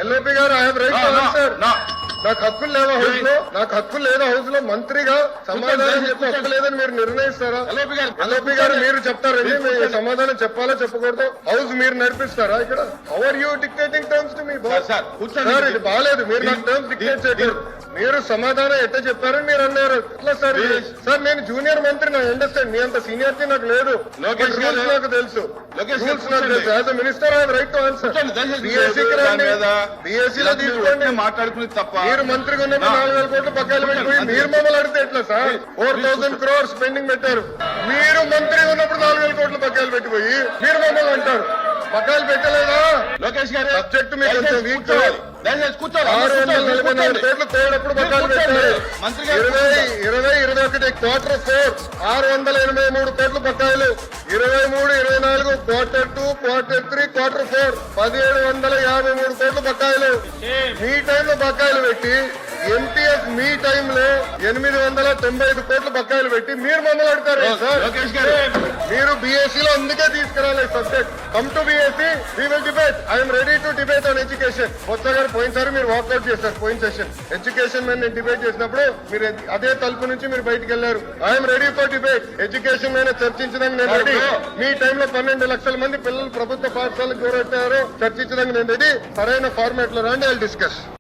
LOP గారు I have right to answer. నాకు హక్కులు లేవా హౌస్ లో? నాకు హక్కులు లేదా హౌస్ లో? మంత్రిగా సమాధానం చెప్పే హక్కు లేదని మీరు నిర్ణయిస్తారా? ఎల్ఓపి గారు మీరు చెప్తారండి మీరు సమాధానం చెప్పాలా చెప్పకూడదు? హౌస్ మీరు నడిపిస్తారా ఇక్కడ? How are you dictating terms to me? Sir ఇది బాగాలేదు. మీరు నాకు టర్మ్స్ డిక్టేట్ చేయలేరు. మీరు సమాధానం ఎట్లా చెప్పారని మీరు అన్నారు. ఎట్లా సార్? సార్ నేను జూనియర్ మంత్రి, నాకు అండర్స్టాండ్. మీ అంత సీనియారిటీ నాకు లేదు. రూల్స్ నాకు తెలుసు. రూల్స్ నాకు తెలుసు. As a minister I have right to answer. బీఎస్సీకి రండి, బీఎస్సీలో తీసుకోండి. మాట్లాడుకుని తప్ప మీరు మంత్రిగా ఉన్నప్పుడు 4,000 కోట్లు పక్కాలు పెట్టిపోయి మీరు మమ్మల్ని అడిగితే ఎట్లా సార్? 4,000 crores పెండింగ్ పెట్టారు. మీరు మంత్రిగా ఉన్నప్పుడు 4,000 కోట్లు పక్కాలు పెట్టిపోయి మీరు మమ్మల్ని అంటారు. పక్కాలు పెట్టలేదా? లోకేష్ గారు సబ్జెక్ట్ మీకు కొంచెం వీక్. దయచేసి కూర్చోవాలి. 644 కోట్లు తేడప్పుడు పక్కాలు పెట్టారు. 20, 21 Q4 683 కోట్లు బకాయిలు. 23, 24 Q2, Q3, Q4 1753 కోట్లు బకాయిలు. మీ టైంలో బకాయిలు పెట్టి ఎంపీఎస్ మీ టైంలో 895 కోట్లు బకాయిలు పెట్టి మీరు మమ్మల్ని అడతారు సార్? లోకేష్ గారు మీరు బీఎస్సీ లో అందుకే తీసుకురాలి subject. Come to BSC, we will debate. I'm ready to debate on education. కొత్తగా పోయినసారి మీరు వాకౌట్ చేశారు. పోయిన సెషన్ ఎడ్యుకేషన్ మీద నేను డిబేట్ చేసినప్పుడు మీరు అదే తలుపు నుంచి మీరు బయటకు వెళ్లారు. I'm ready for debate. Education మీద చర్చించడానికి నేను రెడీ. మీ టైంలో 12 లక్షల మంది పిల్లలు ప్రభుత్వ పాఠశాలకు దూరట్టారు. చర్చించడానికి నేను రెడీ. సరైన ఫార్మాట్ లో రండి, ఐ విల్ డిస్కస్.